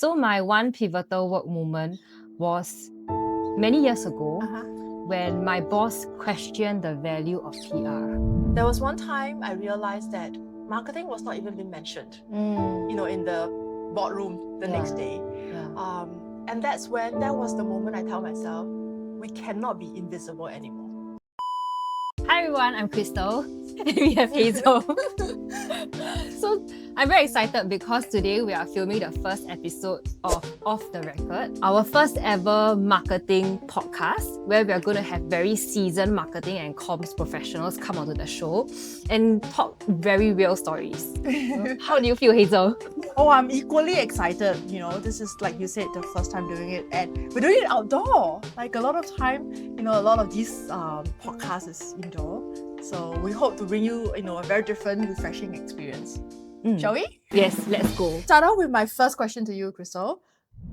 So my one pivotal work moment was many years ago when my boss questioned the value of PR. There was one time I realized that marketing was not even being mentioned, in the boardroom the next day. And that was the moment I tell myself, we cannot be invisible anymore. Hi everyone, I'm Crystal and we have Hazel. So I'm very excited because today we are filming the first episode of Off the Record, our first ever marketing podcast where we are going to have very seasoned marketing and comms professionals come onto the show and talk very real stories. How do you feel, Hazel? Oh, I'm equally excited. This is, like you said, the first time doing it, and we're doing it outdoor. Like a lot of time, a lot of these podcasts is indoor. So we hope to bring you, a very different, refreshing experience. Shall we? Yes, let's go. Start off with my first question to you, Crystal.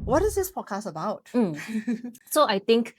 What is this podcast about? So I think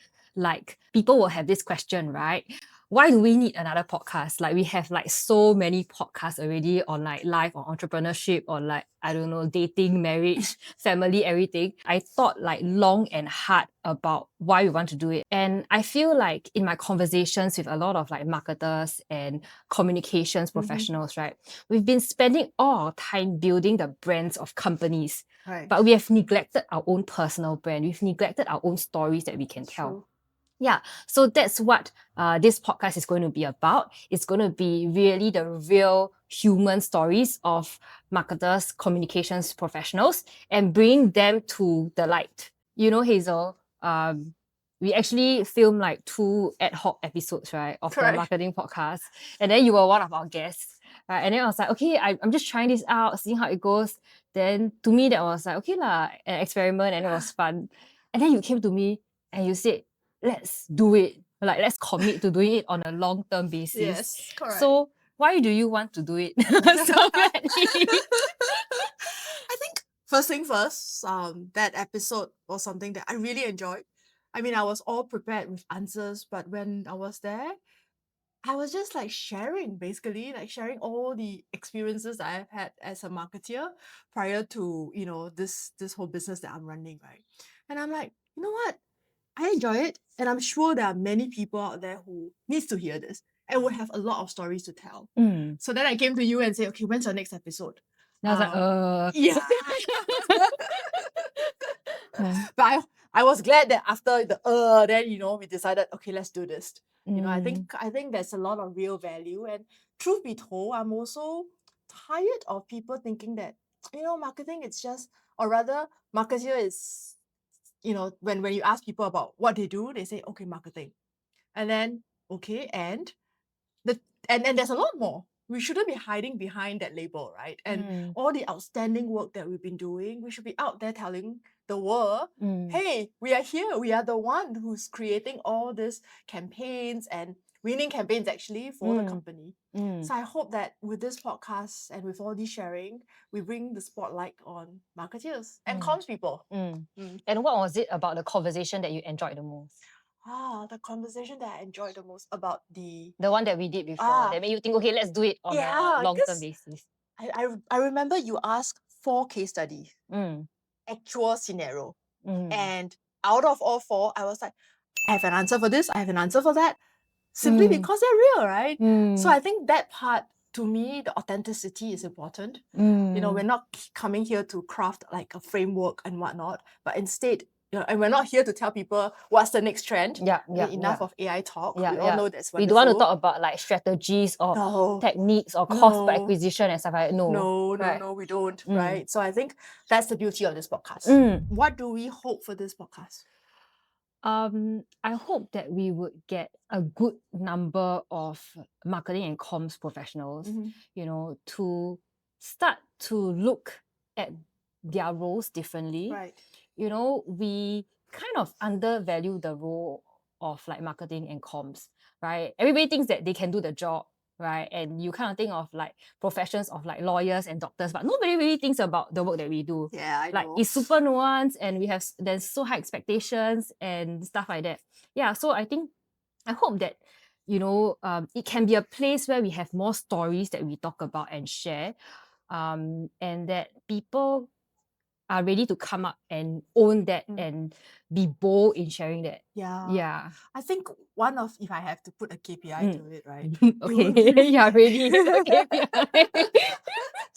people will have this question, right? Why do we need another podcast? Like we have so many podcasts already on life or entrepreneurship or I don't know, dating, marriage, family, everything. I thought long and hard about why we want to do it. And I feel like in my conversations with a lot of marketers and communications professionals, right? We've been spending all our time building the brands of companies. Right. But we have neglected our own personal brand. We've neglected our own stories that we can tell. True. Yeah, so that's what this podcast is going to be about. It's going to be really the real human stories of marketers, communications professionals, and bring them to the light. Hazel, we actually filmed 2 ad hoc episodes, right, of the marketing podcast. And then you were one of our guests. Right? And then I was like, okay, I'm just trying this out, seeing how it goes. Then to me, that was okay lah, an experiment, and it was fun. And then you came to me and you said, let's do it. Let's commit to doing it on a long-term basis. Yes, correct. So why do you want to do it so badly? I think first thing first, that episode was something that I really enjoyed. I mean, I was all prepared with answers, but when I was there, I was just sharing sharing all the experiences that I've had as a marketeer prior to, this whole business that I'm running, right? And I'm like, you know what? I enjoy it, and I'm sure there are many people out there who needs to hear this and would have a lot of stories to tell. So then I came to you and said, okay, when's our next episode? And I was yeah. But I was glad that after the then we decided, okay, let's do this. I think there's a lot of real value, and truth be told, I'm also tired of people thinking that marketing it's just, or rather marketeer is, when you ask people about what they do, they say, okay, marketing. And then, okay, and there's a lot more. We shouldn't be hiding behind that label, right? And all the outstanding work that we've been doing, we should be out there telling the world, hey, we are here. We are the one who's creating all these campaigns and winning campaigns actually for the company. So I hope that with this podcast and with all this sharing, we bring the spotlight on marketeers and comms people. And what was it about the conversation that you enjoyed the most? The conversation that I enjoyed the most about the one that we did before that made you think, okay, let's do it on a long-term basis. I remember you asked 4 case studies, actual scenario. And out of all 4, I was like, I have an answer for this, I have an answer for that, simply because they're real, right? So I think that part, to me, the authenticity is important. We're not coming here to craft a framework and whatnot, but instead, and we're not here to tell people what's the next trend. Enough of AI talk. We all know that's wonderful. We don't want to talk about strategies or techniques or cost per acquisition and stuff like that. No, we don't. Right. So I think that's the beauty of this podcast. What do we hope for this podcast? I hope that we would get a good number of marketing and comms professionals, to start to look at their roles differently. Right. We kind of undervalue the role of marketing and comms, right? Everybody thinks that they can do the job, right? And you kind of think of professions of lawyers and doctors, but nobody really thinks about the work that we do. Yeah, I know. It's super nuanced, and there's so high expectations and stuff like that. Yeah, so I hope that it can be a place where we have more stories that we talk about and share, and that people are ready to come up and own that and be bold in sharing that. Yeah. Yeah. I think if I have to put a KPI to it, right? Okay. Yeah, ready. KPI.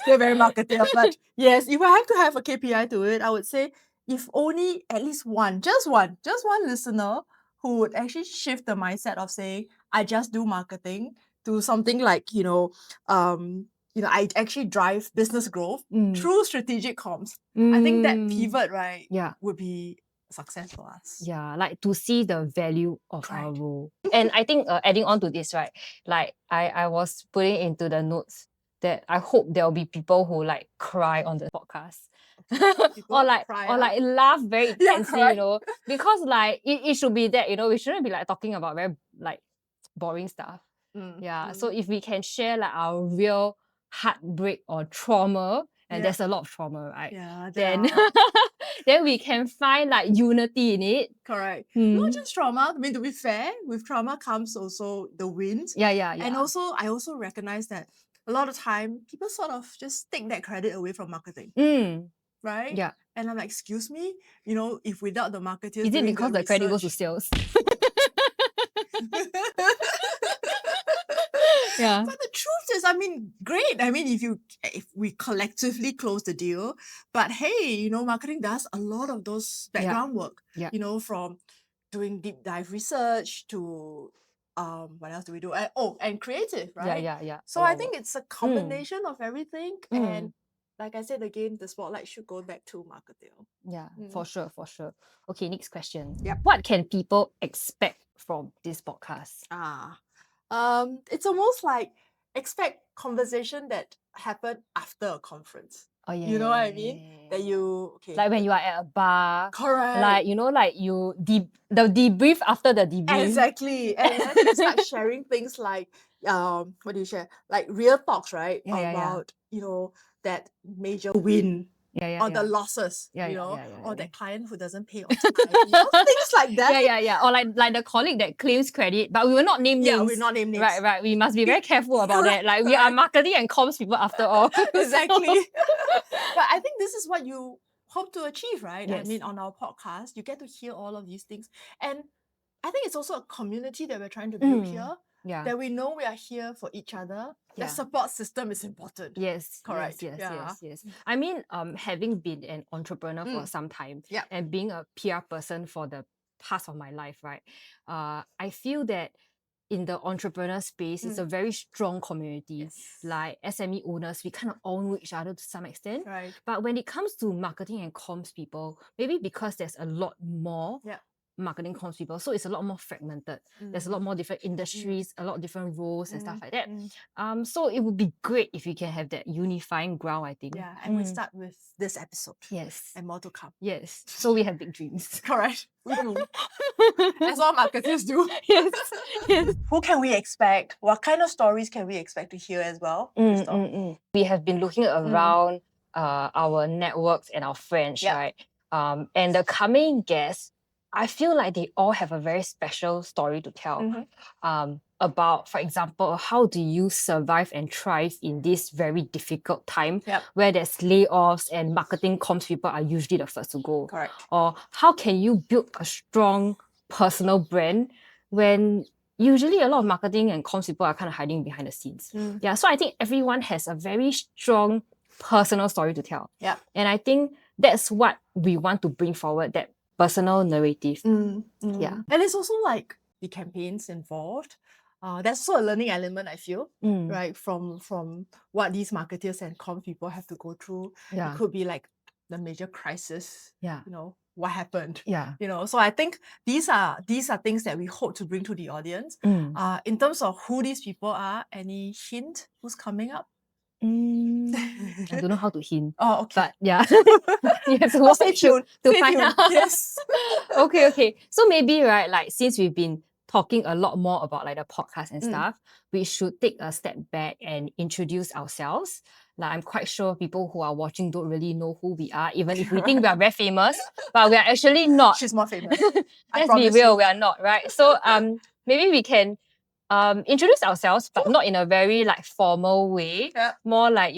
Still very marketing, but yes, if I have to have a KPI to it, I would say if only at least just one listener who would actually shift the mindset of saying, I just do marketing to something like, I actually drive business growth through strategic comms. I think that pivot, right, would be success for us. Yeah, like to see the value of our Right. role. And I think adding on to this, right, like I was putting into the notes that I hope there will be people who like cry on the podcast. People or cry, like laugh very Yeah, intensely, correct. you know, because like it should be that, you know, we shouldn't be like talking about very like boring stuff. Yeah. So if we can share like our real heartbreak or trauma, and there's a lot of trauma, right? Yeah, Then then we can find like unity in it. correct. Not just trauma. I mean, to be fair, with trauma comes also the wins. Yeah. And also, I also recognize that a lot of time people sort of just take that credit away from marketing. Right? Yeah. And I'm like, excuse me, if without the marketers, Is it doing because the credit goes to research- sales? Yeah. But the truth is, I mean, great. I mean, if we collectively close the deal, but hey, marketing does a lot of those background work. Yeah. From doing deep dive research to what else do we do? And creative, right? Yeah. So I think it's a combination of everything. And like I said again, the spotlight should go back to marketing. Yeah, for sure. Okay, next question. Yep. What can people expect from this podcast? It's almost like expect conversation that happen after a conference. Oh yeah. You know what I mean? That you like when you are at a bar. correct. Like, you know, like you the debrief after the debrief. Exactly. And then you start sharing things like what do you share? Like real talks, right? About, that major win. Or the losses, or that client who doesn't pay on time. Things like that. Yeah. Or like the colleague that claims credit, but we will not name names. Yeah, we will not name names. Right. We must be very careful about that. Like we are marketing and comms people after all. Exactly. But I think this is what you hope to achieve, right? Yes. I mean, on our podcast, you get to hear all of these things. And I think it's also a community that we're trying to build here. Yeah. That we know we are here for each other. The support system is important. Yes. Correct. Yes. I mean, having been an entrepreneur for some time and being a PR person for the past of my life, right? I feel that in the entrepreneur space, it's a very strong community. Yes. Like SME owners, we kind of all know each other to some extent. Right. But when it comes to marketing and comms people, maybe because there's a lot more marketing comms people, so it's a lot more fragmented. There's a lot more different industries, a lot of different roles and stuff like that. So it would be great if we can have that unifying ground, I think. Yeah, and we start with this episode. Yes. And more to come. Yes. So we have big dreams. Correct. We do. As all marketers do. Yes. Who can we expect? What kind of stories can we expect to hear as well? We have been looking around our networks and our friends, right? And the coming guests, I feel like they all have a very special story to tell about, for example, how do you survive and thrive in this very difficult time where there's layoffs and marketing comms people are usually the first to go. Correct. Or how can you build a strong personal brand when usually a lot of marketing and comms people are kind of hiding behind the scenes. Yeah, so I think everyone has a very strong personal story to tell. Yeah. And I think that's what we want to bring forward, that personal narrative. Yeah. And it's also like the campaigns involved. That's also a learning element, I feel, right? From what these marketers and comm people have to go through. Yeah. It could be like the major crisis. Yeah. What happened? Yeah. So I think these are things that we hope to bring to the audience. In terms of who these people are, any hint who's coming up? I don't know how to hint. Oh, okay. But yeah, you have to watch stay tuned to find out. Yes. Okay. So maybe, right, like since we've been talking a lot more about like the podcast and stuff, we should take a step back and introduce ourselves. Like I'm quite sure people who are watching don't really know who we are, even if we think we are very famous, but we are actually not. She's more famous. Let's be real, we are not, right? So maybe we can introduce ourselves, but not in a very like formal way. Yeah. More like,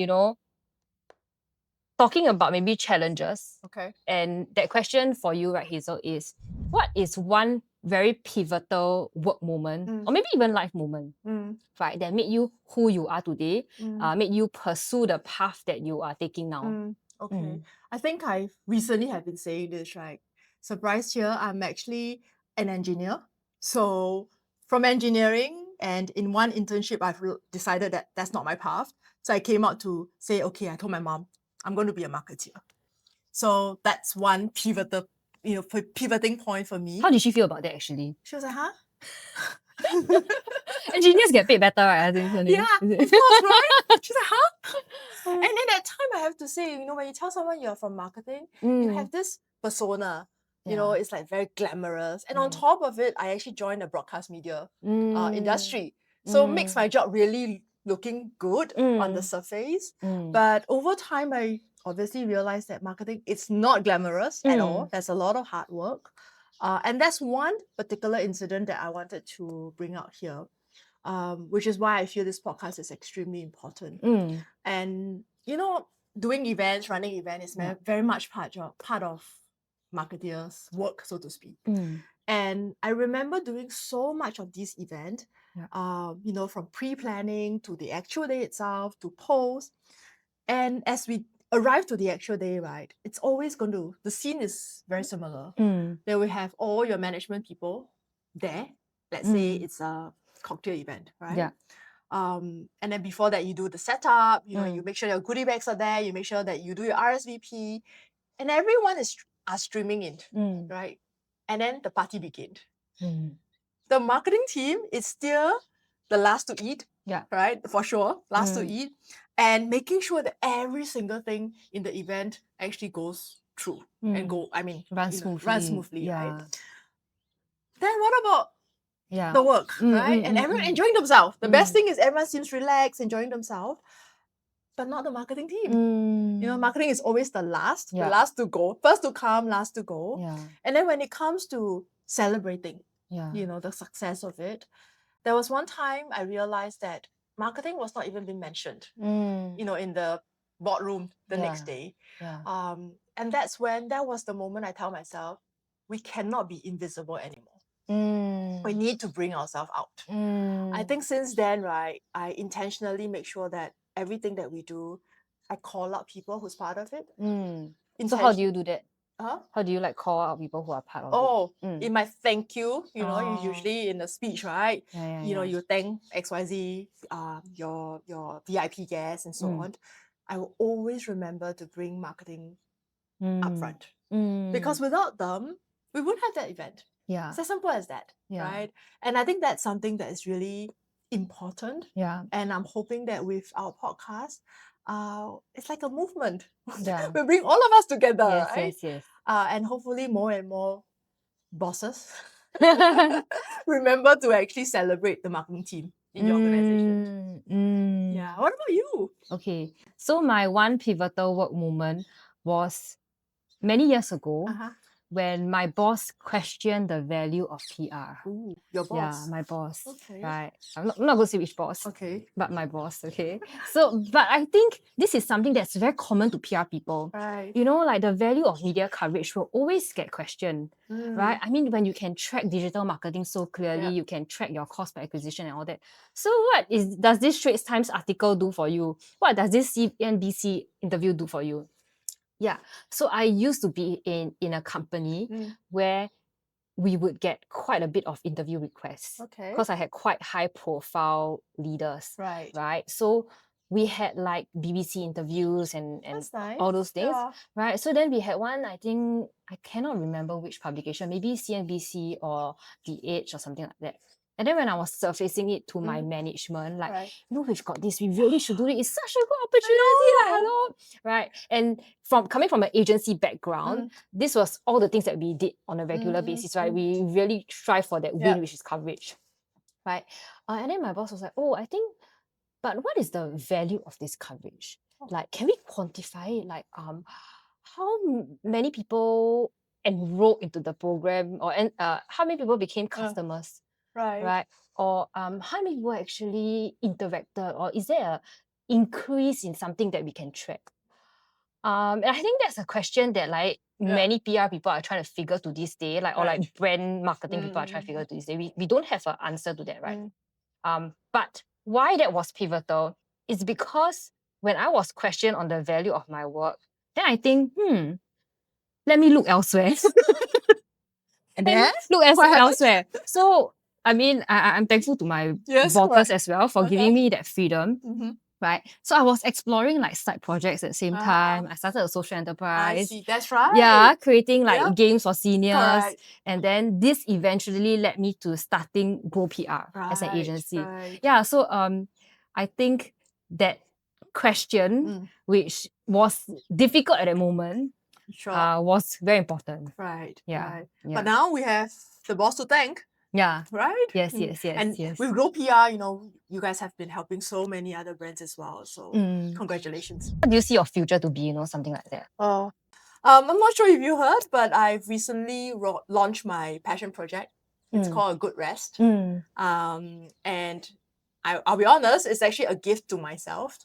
talking about maybe challenges. Okay. And that question for you, right, Hazel, is what is one very pivotal work moment or maybe even life moment, right, that made you who you are today, made you pursue the path that you are taking now? Okay. I think I recently have been saying this, right? Surprise here, I'm actually an engineer. So from engineering and in one internship, I've decided that that's not my path. So I came out to say, okay, I told my mom, I'm going to be a marketeer. So that's one pivotal, pivoting point for me. How did she feel about that actually? She was like, huh? Engineers get paid better, right? I think. Yeah, of course, right? She's like, huh? And in that time, I have to say, when you tell someone you're from marketing, you have this persona, it's like very glamorous. And on top of it, I actually joined the broadcast media industry. So it makes my job really looking good on the surface. But over time, I obviously realized that marketing, it's not glamorous at all. There's a lot of hard work. And that's one particular incident that I wanted to bring out here. Which is why I feel this podcast is extremely important. And doing events, running events is very much part of marketers' work, so to speak. And I remember doing so much of this event, from pre-planning to the actual day itself to post. And as we arrive to the actual day, right, it's always the scene is very similar. Then we have all your management people there. Let's say it's a cocktail event, right? Yeah. And then before that, you do the setup, you make sure your goodie bags are there, you make sure that you do your RSVP, and everyone are streaming in, right? And then the party begins. The marketing team is still the last to eat, right? For sure, last to eat, and making sure that every single thing in the event actually goes through and run smoothly, right? Then what about the work, right? And everyone enjoying themselves. The best thing is everyone seems relaxed, enjoying themselves, but not the marketing team. Marketing is always the last to go, first to come, last to go. And then when it comes to celebrating, the success of it, there was one time I realized that marketing was not even being mentioned, in the boardroom the next day. And that was the moment I tell myself, we cannot be invisible anymore. We need to bring ourselves out. I think since then, right, I intentionally make sure that everything that we do, I call out people who's part of it. So how do you do that? Huh? How do you call out people who are part of it? In my thank you, usually in the speech, right? You thank XYZ, your VIP guests and so on. I will always remember to bring marketing up front. Because without them, we wouldn't have that event. It's as simple as that, right? And I think that's something that is really important. And I'm hoping that with our podcast, it's like a movement. We bring all of us together, right? Yes. And hopefully more and more bosses remember to actually celebrate the marketing team in your organization. Yeah. What about you? Okay. So my one pivotal work moment was many years ago when my boss questioned the value of PR. Ooh, your boss. Yeah, my boss. Okay. Right. I'm not going to say which boss. Okay. But my boss, okay? So, but I think this is something that's very common to PR people. Right. Like the value of media coverage will always get questioned, right? I mean, when you can track digital marketing so clearly, you can track your cost per acquisition and all that. So does this Straits Times article do for you? What does this CNBC interview do for you? Yeah. So I used to be in a company where we would get quite a bit of interview requests. Okay. Because I had quite high profile leaders. Right. So we had like BBC interviews and That's nice. all those things. Yeah. Right. So then we had one, I think, I cannot remember which publication, maybe CNBC or The Edge or something like that. And then when I was surfacing it to my management, like, we've got this, we really should do it. It's such a good opportunity. Like, hello. Right. And coming from an agency background, this was all the things that we did on a regular basis, right? We really strive for that win, which is coverage. Right. And then my boss was like, I think, but what is the value of this coverage? Like, can we quantify it? Like, how many people enrolled into the program, or how many people became customers? Right. Or how many people actually interacted, or is there an increase in something that we can track? And I think that's a question that like many PR people are trying to figure to this day, like or like brand marketing people are trying to figure to this day. We don't have an answer to that, right? But why that was pivotal is because when I was questioned on the value of my work, then I think, let me look elsewhere. And then look what happened? elsewhere. So I mean, I'm thankful to my bosses as well for giving me that freedom. Right. So I was exploring like side projects at the same time. I started a social enterprise. I see. That's right. Yeah, creating like games for seniors. Correct. And then this eventually led me to starting Go PR as an agency. Right. Yeah. So I think that question, which was difficult at the moment, was very important. Right. Yeah. Right. Yeah. But now we have the boss to thank. Yeah. Right? Yes. And with Grow PR, you guys have been helping so many other brands as well. So congratulations. What do you see your future to be, something like that? I'm not sure if you heard, but I've recently launched my passion project. It's called A Good Rest. And I'll be honest, it's actually a gift to myself.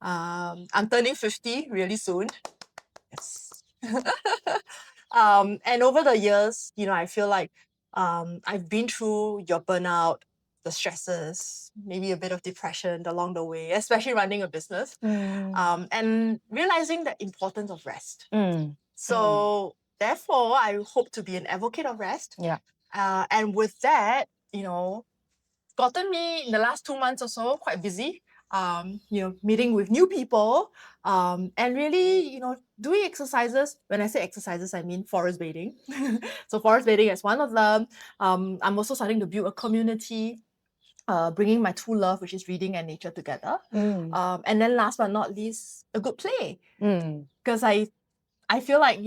I'm turning 50 really soon. Yes. And over the years, I feel like I've been through your burnout, the stresses, maybe a bit of depression along the way, especially running a business, and realizing the importance of rest. So therefore, I hope to be an advocate of rest. Yeah. And with that, gotten me in the last 2 months or so quite busy. Meeting with new people, and really, doing exercises. When I say exercises, I mean forest bathing. So forest bathing is one of them. I'm also starting to build a community, bringing my true love, which is reading and nature together. And then last but not least, a good play. Because I feel like,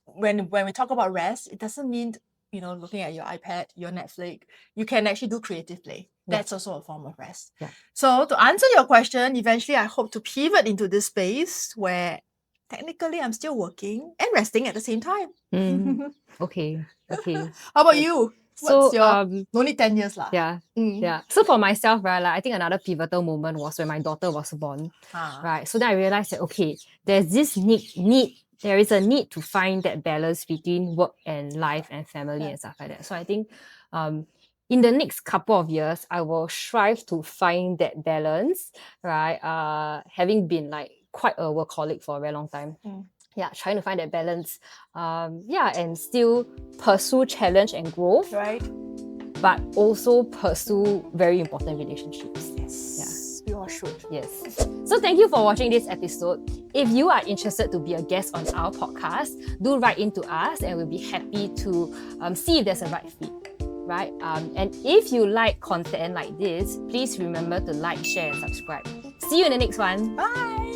when we talk about rest, it doesn't mean, looking at your iPad, your Netflix. You can actually do creative play. That's also a form of rest. Yeah. So to answer your question, eventually I hope to pivot into this space where technically I'm still working and resting at the same time. Okay. How about you? So, only 10 years lah. Yeah. So for myself, right, like I think another pivotal moment was when my daughter was born. Right. So then I realized that okay, there's this there is a need to find that balance between work and life and family and stuff like that. So I think in the next couple of years, I will strive to find that balance, right? Having been like quite a workaholic for a very long time. Yeah, trying to find that balance. And still pursue challenge and growth. Right. But also pursue very important relationships. Yes. We all should. Yes. So thank you for watching this episode. If you are interested to be a guest on our podcast, do write into us and we'll be happy to see if there's a right fit. Right? And if you like content like this, please remember to like, share, and subscribe. See you in the next one. Bye.